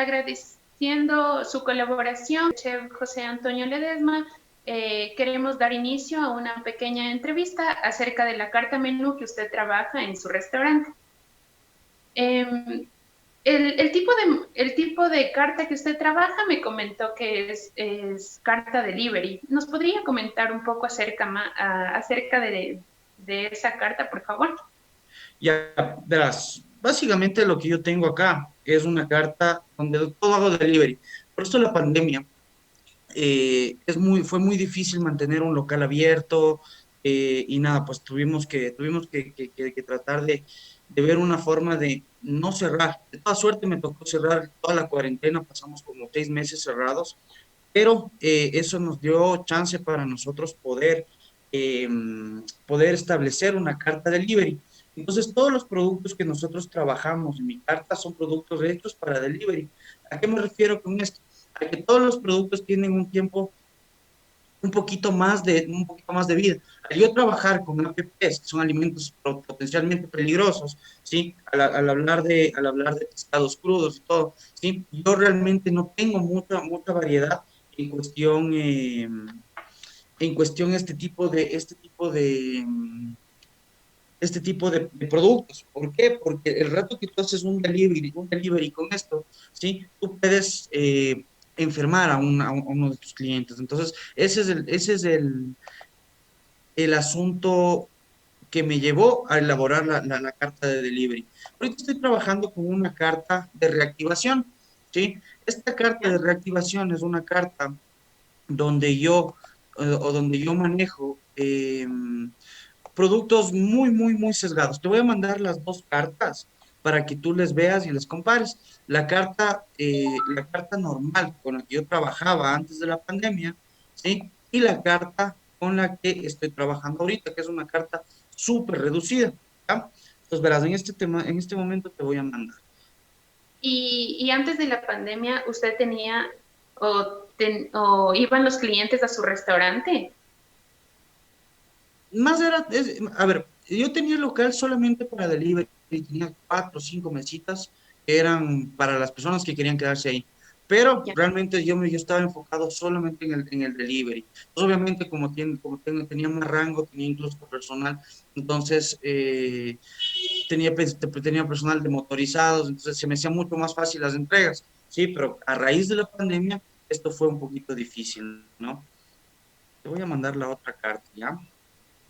agradeciendo su colaboración, chef José Antonio Ledesma, queremos dar inicio a una pequeña entrevista acerca de la carta menú que usted trabaja en su restaurante. Eh, el tipo de carta que usted trabaja me comentó que es carta delivery. ¿Nos podría comentar un poco acerca de esa carta, por favor? Ya verás, básicamente lo que yo tengo acá es una carta donde todo hago delivery. Por esto la pandemia fue muy difícil mantener un local abierto y nada, pues tuvimos que tratar de ver una forma de no cerrar. De toda suerte me tocó cerrar toda la cuarentena, pasamos como 6 meses cerrados, pero eso nos dio chance para nosotros eh, poder establecer una carta delivery. Entonces, todos los productos que nosotros trabajamos en mi carta son productos hechos para delivery. ¿A qué me refiero con esto? A que todos los productos tienen un tiempo un poquito más de vida. Al yo trabajar con APPs, que son alimentos potencialmente peligrosos, ¿sí? Al hablar de pescados crudos y todo, ¿sí? Yo realmente no tengo mucha variedad en cuestión este tipo de productos. ¿Por qué? Porque el rato que tú haces un delivery con esto, ¿sí? Tú puedes enfermar a uno de tus clientes. Entonces, ese es el asunto que me llevó a elaborar la carta de delivery. Ahorita estoy trabajando con una carta de reactivación, ¿sí? Esta carta de reactivación es una carta donde yo manejo productos muy, muy, muy sesgados. Te voy a mandar las dos cartas para que tú les veas y les compares. La carta normal con la que yo trabajaba antes de la pandemia, ¿sí? Y la carta con la que estoy trabajando ahorita, que es una carta súper reducida, ¿ya? Entonces, verás, en este momento te voy a mandar. Y antes de la pandemia, ¿usted tenía o iban los clientes a su restaurante? A ver, yo tenía el local solamente para delivery, tenía 4 o 5 mesitas que eran para las personas que querían quedarse ahí, pero Ya. realmente yo estaba enfocado solamente en el delivery. Pues obviamente tenía más rango, tenía incluso personal, entonces tenía personal de motorizados, entonces se me hacía mucho más fácil las entregas, sí, pero a raíz de la pandemia esto fue un poquito difícil, ¿no? Te voy a mandar la otra carta, ¿ya?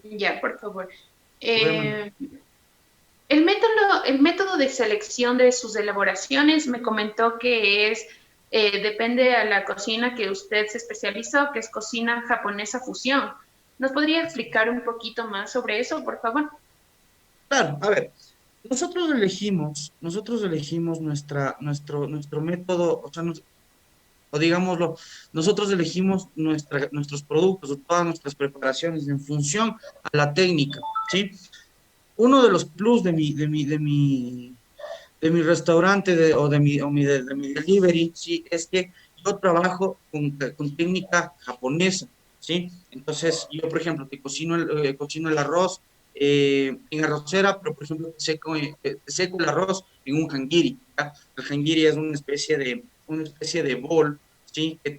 Ya, por favor. Te voy a mandar. Eh, el método de selección de sus elaboraciones me comentó que depende a la cocina que usted se especializó, que es cocina japonesa fusión. ¿Nos podría explicar un poquito más sobre eso, por favor? Claro, a ver, nosotros elegimos nuestro método, o digámoslo, nosotros elegimos nuestros productos o todas nuestras preparaciones en función a la técnica, ¿sí? Uno de los plus de mi restaurante o de mi delivery, ¿sí? Es que yo trabajo con técnica japonesa, ¿sí? Entonces, yo, por ejemplo, cocino el arroz en arrocera, pero, por ejemplo, te seco el arroz en un hangiri, ¿ya? El hangiri es una especie de bol, ¿sí? Que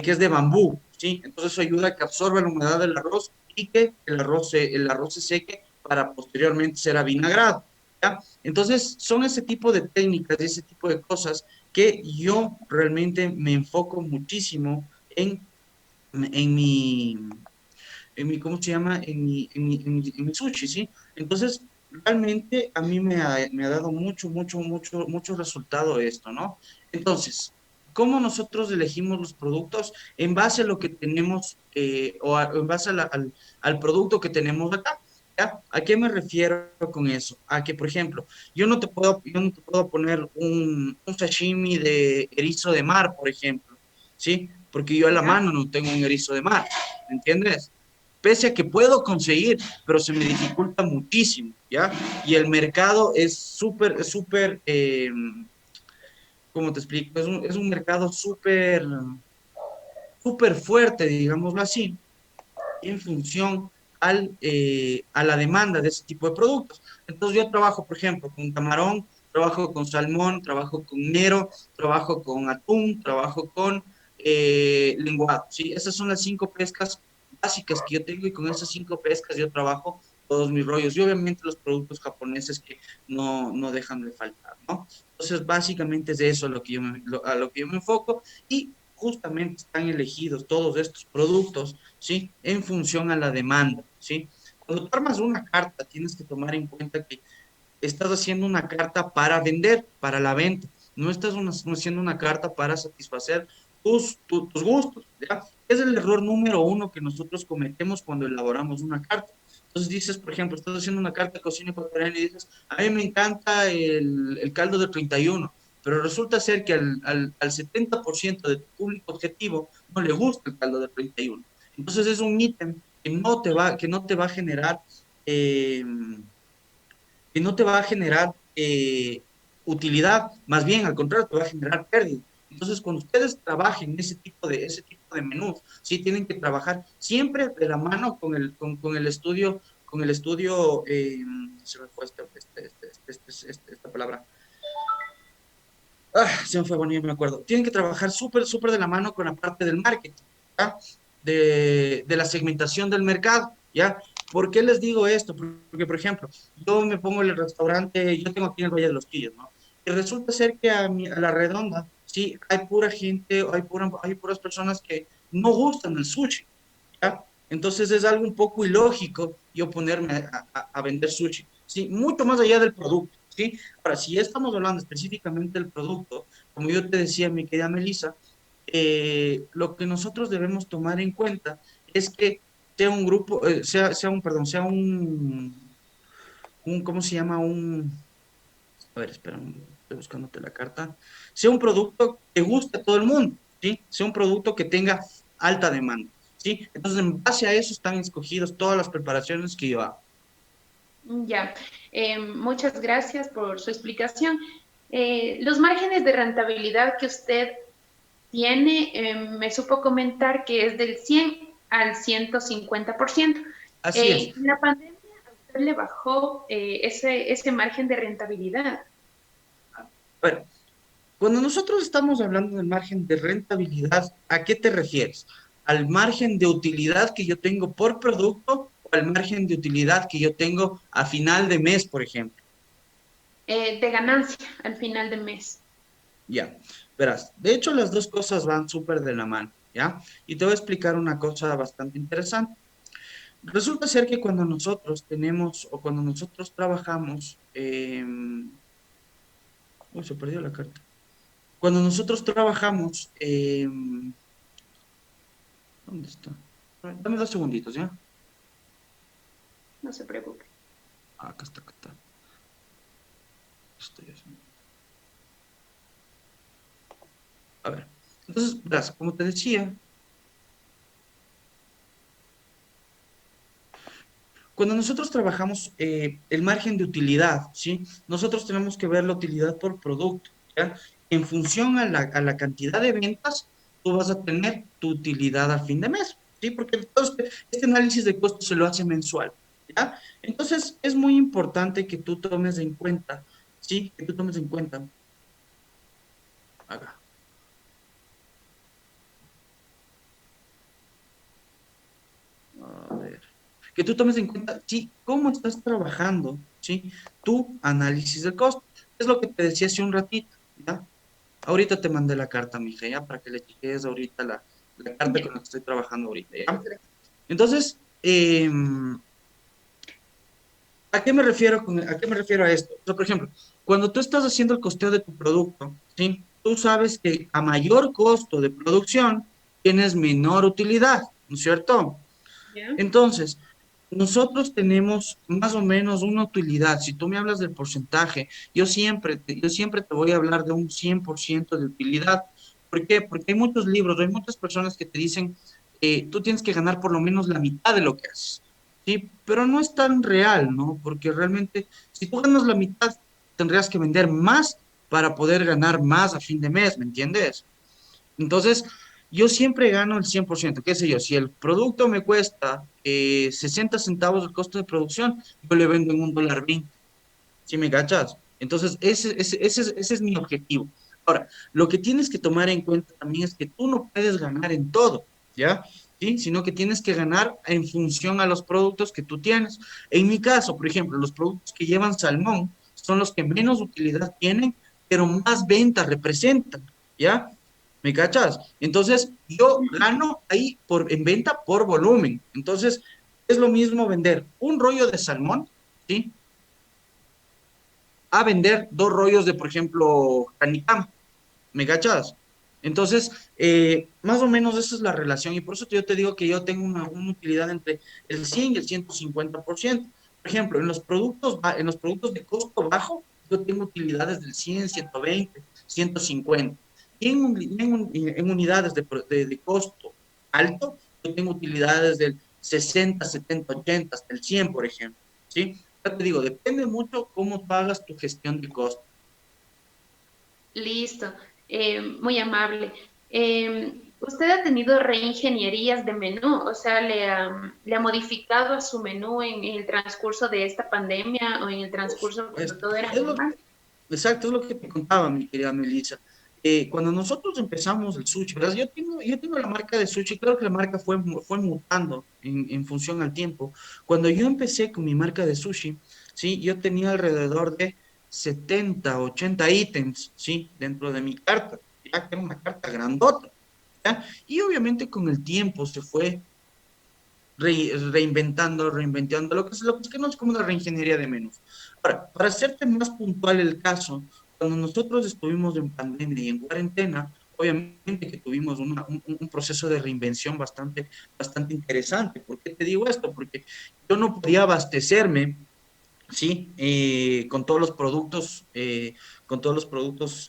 es de bambú, ¿sí? Entonces eso ayuda a que absorba la humedad del arroz y que el arroz se seque para posteriormente ser avinagrado, ¿ya? Entonces son ese tipo de técnicas y ese tipo de cosas que yo realmente me enfoco muchísimo en mi, ¿cómo se llama? En mi sushi, ¿sí? Entonces, realmente a mí me ha dado mucho, mucho, mucho, mucho resultado esto, ¿no? Entonces, ¿cómo nosotros elegimos los productos? En base a lo que tenemos en base al producto que tenemos acá. ¿Ya? ¿A qué me refiero con eso? A que, por ejemplo, yo no te puedo poner un sashimi de erizo de mar, por ejemplo, ¿sí? Porque yo a la Ya. mano no tengo un erizo de mar, ¿me entiendes? Pese a que puedo conseguir, pero se me dificulta muchísimo, ¿ya? Y el mercado es súper, ¿cómo te explico? Es un mercado súper, súper fuerte, digámoslo así, en función a la demanda de ese tipo de productos. Entonces yo trabajo, por ejemplo, con camarón trabajo con salmón, trabajo con nero, trabajo con atún, trabajo con lenguado, ¿sí? Esas son las 5 pescas básicas que yo tengo y con esas 5 pescas yo trabajo todos mis rollos y obviamente los productos japoneses que no dejan de faltar, ¿no? Entonces, básicamente es eso a lo que yo me enfoco y justamente están elegidos todos estos productos, ¿sí? En función a la demanda, ¿sí? Cuando tú armas una carta, tienes que tomar en cuenta que estás haciendo una carta para vender, para la venta. No estás haciendo una carta para satisfacer tus gustos, ¿ya? Es el error número uno que nosotros cometemos cuando elaboramos una carta. Entonces dices, por ejemplo, estás haciendo una carta de cocina ecuatoriana y dices, a mí me encanta el caldo de 31, pero resulta ser que al 70% de tu público objetivo no le gusta el caldo de 31. Entonces es un ítem que no te va a generar eh, que no te va a generar utilidad, más bien al contrario, te va a generar pérdida. Entonces, cuando ustedes trabajen ese tipo de menús, sí tienen que trabajar siempre de la mano con el estudio, se me fue esta palabra, se me fue, bueno, ya me acuerdo. Tienen que trabajar súper de la mano con la parte del marketing, ¿ya? De la segmentación del mercado, ¿ya? ¿Por qué les digo esto? Porque, por ejemplo, yo me pongo en el restaurante, yo tengo aquí en el Valle de los Quillos, ¿no? Y resulta ser que a la redonda, sí, hay pura gente, hay puras personas que no gustan del sushi, ¿ya? Entonces es algo un poco ilógico yo ponerme a vender sushi, ¿sí? Mucho más allá del producto, ¿sí? Ahora, si ya estamos hablando específicamente del producto, como yo te decía, mi querida Melissa, lo que nosotros debemos tomar en cuenta es que sea un grupo, ¿cómo se llama? A ver, espera, estoy buscándote la carta. Sea un producto que guste a todo el mundo, ¿sí? Sea un producto que tenga alta demanda, ¿sí? Entonces, en base a eso están escogidas todas las preparaciones que yo hago. Ya, muchas gracias por su explicación. Los márgenes de rentabilidad que usted tiene, me supo comentar que es del 100 al 150%. Así es. En la pandemia, ¿a usted le bajó ese margen de rentabilidad? Bueno, cuando nosotros estamos hablando del margen de rentabilidad, ¿a qué te refieres? ¿Al margen de utilidad que yo tengo por producto o al margen de utilidad que yo tengo a final de mes, por ejemplo? De ganancia al final de mes. Ya, verás, de hecho las dos cosas van súper de la mano, ¿ya? Y te voy a explicar una cosa bastante interesante. Resulta ser que cuando nosotros tenemos o cuando nosotros trabajamos, uy, se perdió la carta. Cuando nosotros trabajamos, ¿dónde está? Dame 2 segunditos, ¿ya? No se preocupe. Acá está, acá está. Estoy haciendo. A ver, entonces, verás, como te decía, cuando nosotros trabajamos el margen de utilidad, ¿sí? Nosotros tenemos que ver la utilidad por producto, ¿ya? En función a la cantidad de ventas, tú vas a tener tu utilidad a fin de mes, ¿sí? Porque este análisis de costos se lo hace mensual, ¿ya? Entonces, es muy importante que tú tomes en cuenta, ¿sí? Que tú tomes en cuenta, acá, a ver, que tú tomes en cuenta, sí, cómo estás trabajando, ¿sí? Tu análisis de costo. Es lo que te decía hace un ratito, ¿ya? Ahorita te mandé la carta, mija, ¿ya? Para que le cheques ahorita la carta Ya. con la que estoy trabajando ahorita, ¿ya? Entonces, ¿a qué me refiero a esto? O sea, por ejemplo, cuando tú estás haciendo el costeo de tu producto, ¿sí? Tú sabes que a mayor costo de producción tienes menor utilidad, ¿no es cierto? ¿Ya? Entonces, nosotros tenemos más o menos una utilidad. Si tú me hablas del porcentaje, yo siempre te voy a hablar de un 100% de utilidad. ¿Por qué? Porque hay muchos libros, hay muchas personas que te dicen, tú tienes que ganar por lo menos la mitad de lo que haces. Sí, pero no es tan real, ¿no? Porque realmente, si tú ganas la mitad, tendrías que vender más para poder ganar más a fin de mes, ¿me entiendes? Entonces, yo siempre gano el 100%, qué sé yo, si el producto me cuesta 60 centavos el costo de producción, yo le vendo en $1.20, ¿sí me cachas? Entonces, ese es mi objetivo. Ahora, lo que tienes que tomar en cuenta también es que tú no puedes ganar en todo, ¿ya? ¿Sí? Sino que tienes que ganar en función a los productos que tú tienes. En mi caso, por ejemplo, los productos que llevan salmón son los que menos utilidad tienen, pero más ventas representan, ¿ya? ¿Me cachas? Entonces, yo gano ahí en venta por volumen. Entonces, es lo mismo vender un rollo de salmón, ¿sí? A vender dos rollos de, por ejemplo, canicam. ¿Me cachas? Entonces, más o menos esa es la relación y por eso yo te digo que yo tengo una utilidad entre el 100 y el 150%. Por ejemplo, en los productos de costo bajo, yo tengo utilidades del 100, 120, 150. Y en unidades de costo alto, yo tengo utilidades del 60, 70, 80, hasta el 100, por ejemplo. ¿Sí? Ya te digo, depende mucho cómo tú hagas tu gestión de costo. Listo, muy amable. ¿Usted ha tenido reingenierías de menú? O sea, le ha modificado a su menú en el transcurso de esta pandemia o en el Por transcurso cuando supuesto. todo era normal? Exacto, es lo que te contaba, mi querida Melissa. Cuando nosotros empezamos el sushi, ¿verdad? Yo tengo la marca de sushi, claro que la marca fue mutando en función al tiempo. Cuando yo empecé con mi marca de sushi, ¿sí? Yo tenía alrededor de 70, 80 ítems, ¿sí? Dentro de mi carta, ya que era una carta grandota, ¿ya? Y obviamente con el tiempo se fue reinventando, lo que es que no es como una reingeniería de menús. Ahora, para hacerte más puntual el caso, cuando nosotros estuvimos en pandemia y en cuarentena, obviamente que tuvimos un proceso de reinvención bastante interesante. ¿Por qué te digo esto? Porque yo no podía abastecerme, ¿sí? Con todos los productos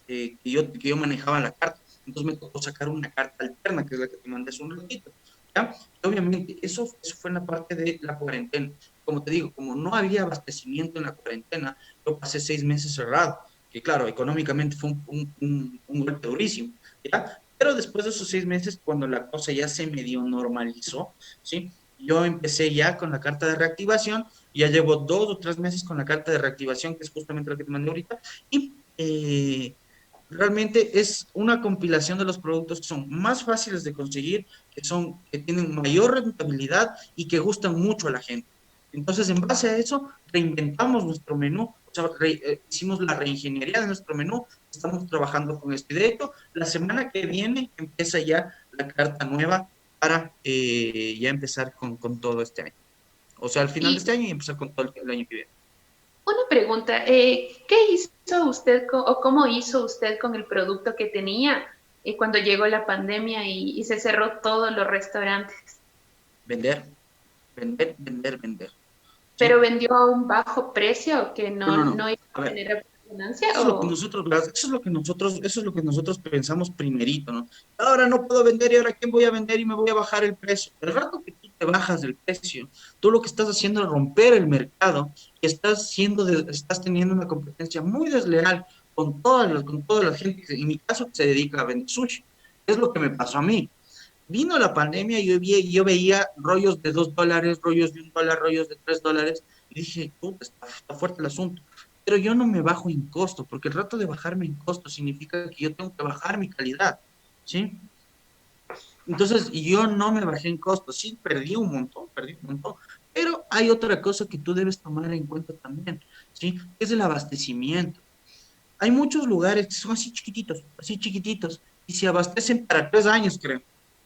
que yo manejaba en la carta. Entonces me tocó sacar una carta alterna, que es la que te mandé hace un ratito. ¿Ya? Y obviamente eso fue en la parte de la cuarentena. Como te digo, como no había abastecimiento en la cuarentena, yo pasé 6 meses cerrado, que claro, económicamente fue un golpe durísimo, ¿ya? Pero después de esos 6 meses, cuando la cosa ya se medio normalizó, ¿sí? Yo empecé ya con la carta de reactivación, ya llevo 2 o 3 meses con la carta de reactivación, que es justamente la que te mandé ahorita, y realmente es una compilación de los productos que son más fáciles de conseguir, que tienen mayor rentabilidad y que gustan mucho a la gente. Entonces, en base a eso, reinventamos nuestro menú, o sea, hicimos la reingeniería de nuestro menú, estamos trabajando con esto. Y de hecho, la semana que viene empieza ya la carta nueva para ya empezar con todo este año. O sea, al final de Y este año y empezar con todo el año que viene. una pregunta, ¿qué hizo usted o cómo hizo usted con el producto que tenía cuando llegó la pandemia y se cerró todos los restaurantes? Vender, vender, vender, vender. ¿Sí? ¿Pero vendió a un bajo precio que No, no, no. no iba A a ver, generar ganancia? eso es lo que O... nosotros, eso es lo que nosotros pensamos primerito, ¿no? Ahora no puedo vender y ahora quién voy a vender y me voy a bajar el precio. El rato que tú te bajas del precio, tú lo que estás haciendo es romper el mercado y estás teniendo una competencia muy desleal con toda la gente que en mi caso se dedica a vender sushi. Es lo que me pasó a mí. Vino la pandemia y yo veía rollos de $2, rollos de $1, rollos de $3, y dije, puta, está fuerte el asunto. Pero yo no me bajo en costo, porque el rato de bajarme en costo significa que yo tengo que bajar mi calidad, ¿sí? Entonces, yo no me bajé en costo, sí, perdí un montón, pero hay otra cosa que tú debes tomar en cuenta también, ¿sí? Es el abastecimiento. Hay muchos lugares que son así chiquititos, y se abastecen para 3 años, creo,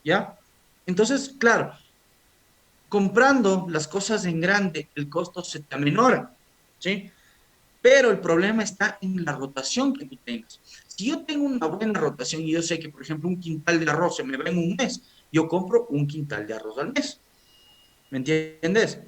¿ya? Entonces, claro, comprando las cosas en grande, el costo se te aminora, ¿sí? Pero el problema está en la rotación que tú tengas. Si yo tengo una buena rotación y yo sé que, por ejemplo, un quintal de arroz se me va en un mes, yo compro un quintal de arroz al mes. ¿Me entiendes?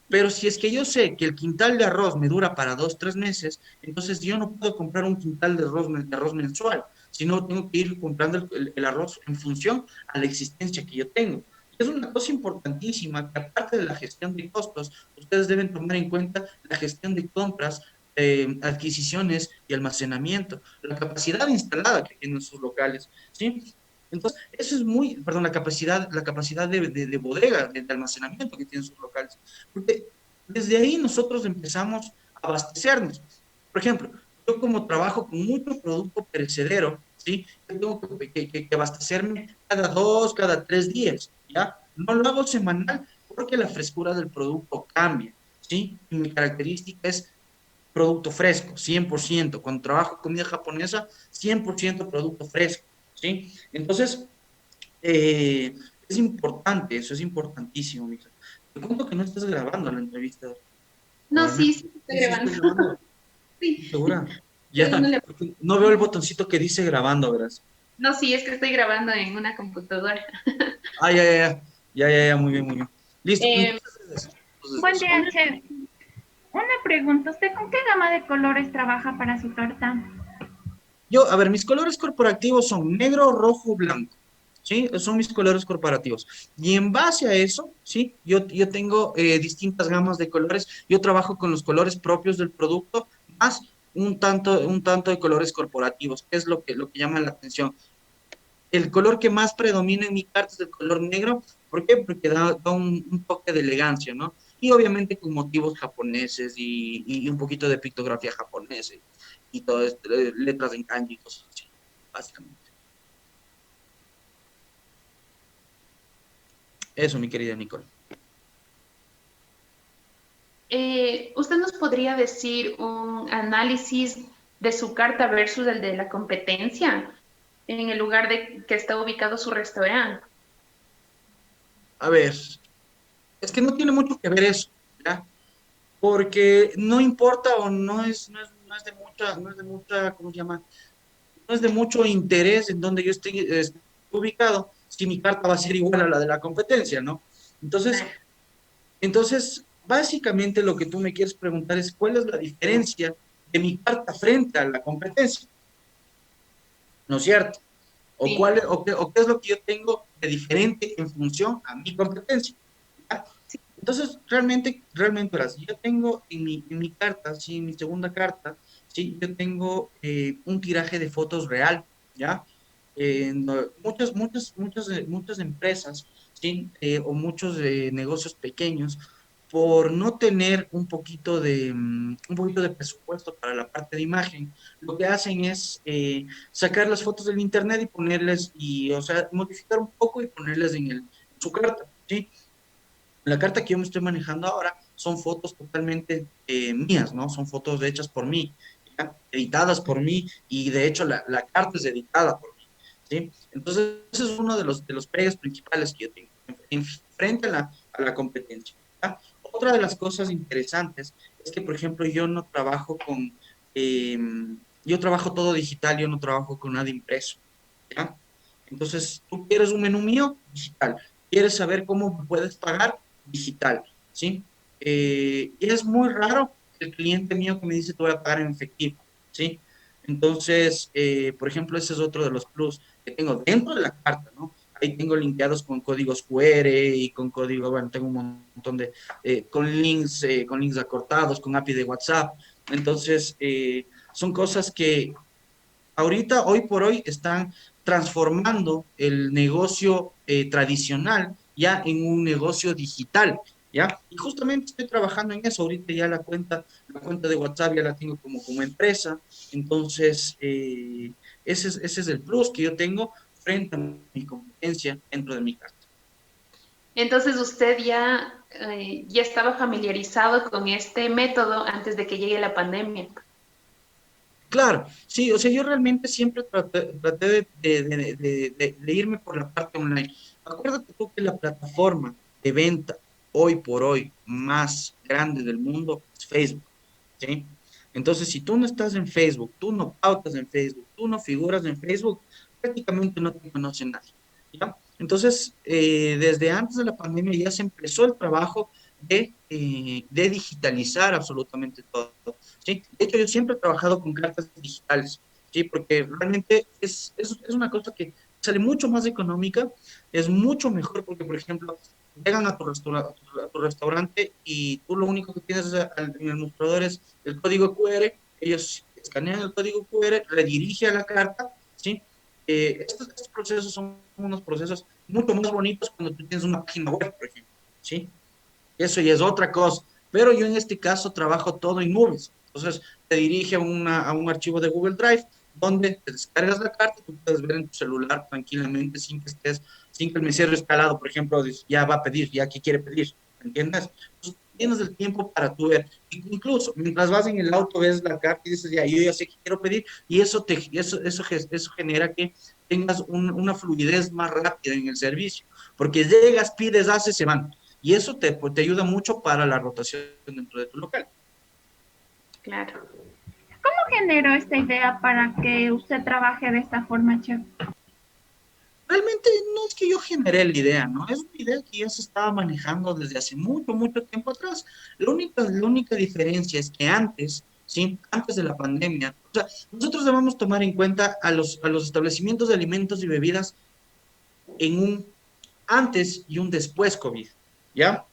Pero si es que yo sé que el quintal de arroz me dura para 2, 3 meses, entonces yo no puedo comprar un quintal de arroz mensual, sino tengo que ir comprando el arroz en función a la existencia que yo tengo. Es una cosa importantísima que aparte de la gestión de costos, ustedes deben tomar en cuenta la gestión de compras, adquisiciones y almacenamiento, la capacidad instalada que tienen sus locales, ¿sí? Entonces, eso es perdón, la capacidad de bodega, de almacenamiento que tienen sus locales. Porque desde ahí nosotros empezamos a abastecernos. Por ejemplo, yo como trabajo con mucho producto perecedero, ¿sí? Yo tengo que abastecerme cada 2, cada 3 días, ¿ya? No lo hago semanal porque la frescura del producto cambia, ¿sí? Y mi característica es producto fresco, 100%. Cuando trabajo comida japonesa, 100% producto fresco, ¿sí? Entonces, eh, es importante, eso es importantísimo, mija. Te cuento que no estás grabando la entrevista. A No, ver, sí, sí, está sí, sí, grabando. estoy grabando. Sí, ¿Segura? estoy Ya, dándole- porque no veo el botoncito que dice grabando, verás. No, sí, es que estoy grabando en una computadora. Ah, ya, ya, ya, ya, ya, ya, muy bien, muy bien. Listo, Eh, entonces es eso. Entonces es Buen eso. día, Chef. Una pregunta, ¿usted con qué gama de colores trabaja para su torta? Yo, a ver, mis colores corporativos son negro, rojo, blanco. ¿Sí? Son mis colores corporativos. Y en base a eso, ¿sí? Yo tengo distintas gamas de colores. Yo trabajo con los colores propios del producto, más un tanto de colores corporativos, que es lo que llama la atención. El color que más predomina en mi carta es el color negro. ¿Por qué? Porque da un toque de elegancia, ¿no? Y obviamente con motivos japoneses y un poquito de pictografía japonesa y todo esto, letras en kanji y cosas así, básicamente. Eso, mi querida Nicole. ¿Usted nos podría decir un análisis de su carta versus el de la competencia en el lugar de que está ubicado su restaurante? A ver, es que no tiene mucho que ver eso, ¿ya? Porque no importa o no es de mucha, ¿cómo se llama? No es de mucho interés en donde yo esté ubicado, si mi carta va a ser igual a la de la competencia, ¿no? Entonces, Claro. básicamente lo que tú me quieres preguntar es cuál es la diferencia de mi carta frente a la competencia, ¿no es cierto? O, Sí, o qué es lo que yo tengo de diferente en función a mi competencia. ¿Ya? sí. Entonces, realmente, verás, yo tengo en mi carta, sí, en mi segunda carta, sí, yo tengo un tiraje de fotos real, ¿ya? Muchas empresas, ¿sí? O muchos negocios pequeños, por no tener un poquito de presupuesto para la parte de imagen, lo que hacen es sacar las fotos del internet y ponerles, o sea, modificar un poco y ponerles en su carta, ¿sí? La carta que yo me estoy manejando ahora son fotos totalmente mías, ¿no? Son fotos hechas por mí, ¿ya? Editadas por mí y de hecho la carta es editada por mí, ¿sí? Entonces, ese es uno de los pegas principales que yo tengo frente a la competencia, ¿ya? Otra de las cosas interesantes es que, por ejemplo, eh, yo trabajo todo digital, yo no trabajo con nada impreso, ¿ya? Entonces, tú quieres un menú mío, digital. ¿Quieres saber cómo me puedes pagar? Digital, ¿sí? Y es muy raro el cliente mío que me dice, te voy a pagar en efectivo, ¿sí? Entonces, por ejemplo, ese es otro de los plus que tengo dentro de la carta, ¿no? Ahí tengo linkeados con códigos QR y con código, bueno, tengo un montón de, con links acortados, con API de WhatsApp. Entonces, son cosas que ahorita, hoy por hoy, están transformando el negocio tradicional ya en un negocio digital, ¿ya? Y justamente estoy trabajando en eso. Ahorita ya la cuenta de WhatsApp ya la tengo como empresa. Entonces, ese es el plus que yo tengo frente a mi competencia dentro de mi carta. Entonces usted ya estaba familiarizado con este método antes de que llegue la pandemia. Claro, sí, o sea, yo realmente siempre traté de irme por la parte online. Acuérdate tú que la plataforma de venta hoy por hoy más grande del mundo es Facebook, ¿sí? Entonces, si tú no estás en Facebook, tú no pautas en Facebook, tú no figuras en Facebook, prácticamente no te conoce nadie, ¿ya? Entonces, desde antes de la pandemia ya se empezó el trabajo de digitalizar absolutamente todo. ¿Sí? De hecho, yo siempre he trabajado con cartas digitales, ¿sí? Porque realmente es una cosa que sale mucho más económica, es mucho mejor porque, por ejemplo, llegan a tu restaurante y tú lo único que tienes en el mostrador es el código QR, ellos escanean el código QR, redirige a la carta, ¿sí? Estos procesos son unos procesos mucho más bonitos cuando tú tienes una página web, por ejemplo, ¿sí? Eso ya es otra cosa. Pero yo en este caso trabajo todo en nubes. Entonces, te dirige a un archivo de Google Drive donde te descargas la carta y tú puedes ver en tu celular tranquilamente sin que el mesero escalado, por ejemplo, ya va a pedir, ya que quiere pedir, ¿me entiendes? Entonces, tienes el tiempo para tú ver. Incluso, mientras vas en el auto, ves la carta y dices, ya, yo ya sé que quiero pedir, y eso genera que tengas una fluidez más rápida en el servicio, porque llegas, pides, haces, se van. Y eso te ayuda mucho para la rotación dentro de tu local. Claro. ¿Cómo generó esta idea para que usted trabaje de esta forma, chef? Realmente no es que yo generé la idea, ¿no? Es una idea que ya se estaba manejando desde hace mucho, mucho tiempo atrás. La única diferencia es que antes, ¿sí? Antes de la pandemia, o sea, nosotros debemos tomar en cuenta a los establecimientos de alimentos y bebidas en un antes y un después COVID, ¿ya?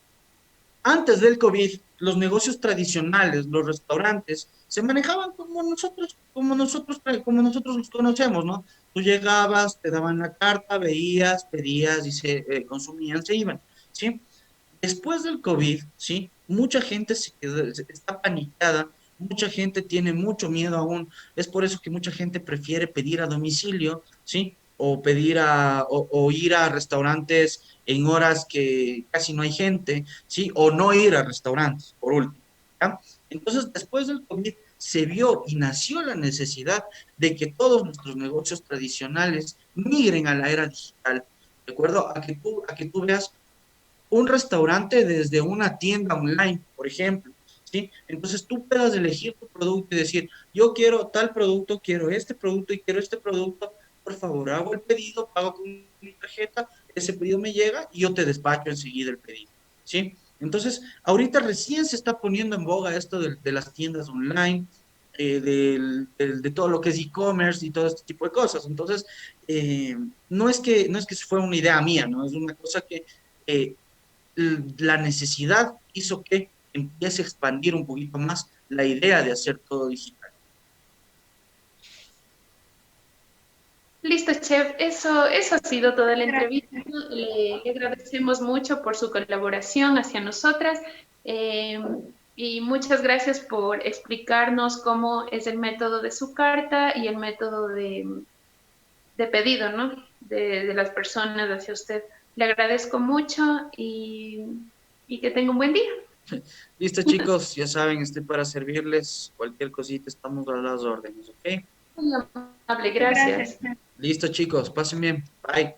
Antes del COVID, los negocios tradicionales, los restaurantes, se manejaban como nosotros los conocemos, ¿no? Tú llegabas, te daban la carta, veías, pedías y se consumían, se iban, ¿sí? Después del COVID, ¿sí? Mucha gente está paniquada, mucha gente tiene mucho miedo aún. Es por eso que mucha gente prefiere pedir a domicilio, ¿sí? O ir a restaurantes en horas que casi no hay gente, ¿sí? O no ir a restaurantes, por último, ¿ya? Entonces, después del COVID se vio y nació la necesidad de que todos nuestros negocios tradicionales migren a la era digital, ¿de acuerdo? A que tú veas un restaurante desde una tienda online, por ejemplo, ¿sí? Entonces tú puedas elegir tu producto y decir, yo quiero tal producto, quiero este producto y quiero este producto, por favor, hago el pedido, pago con mi tarjeta, ese pedido me llega y yo te despacho enseguida el pedido, ¿sí? Entonces, ahorita recién se está poniendo en boga esto de las tiendas online, de todo lo que es e-commerce y todo este tipo de cosas. Entonces, no es que fue una idea mía, ¿no? Es una cosa que eh, la necesidad hizo que empiece a expandir un poquito más la idea de hacer todo digital. Listo, chef. Eso ha sido toda la entrevista. Gracias. Le agradecemos mucho por su colaboración hacia nosotras eh, y muchas gracias por explicarnos cómo es el método de su carta y el método de pedido, ¿no? De las personas hacia usted. Le agradezco mucho y que tenga un buen día. Listo, chicos, ya saben, estoy para servirles. Cualquier cosita, estamos a las órdenes, ¿ok? Muy amable, Gracias, gracias. chef. Listo, chicos, pasen bien. Bye.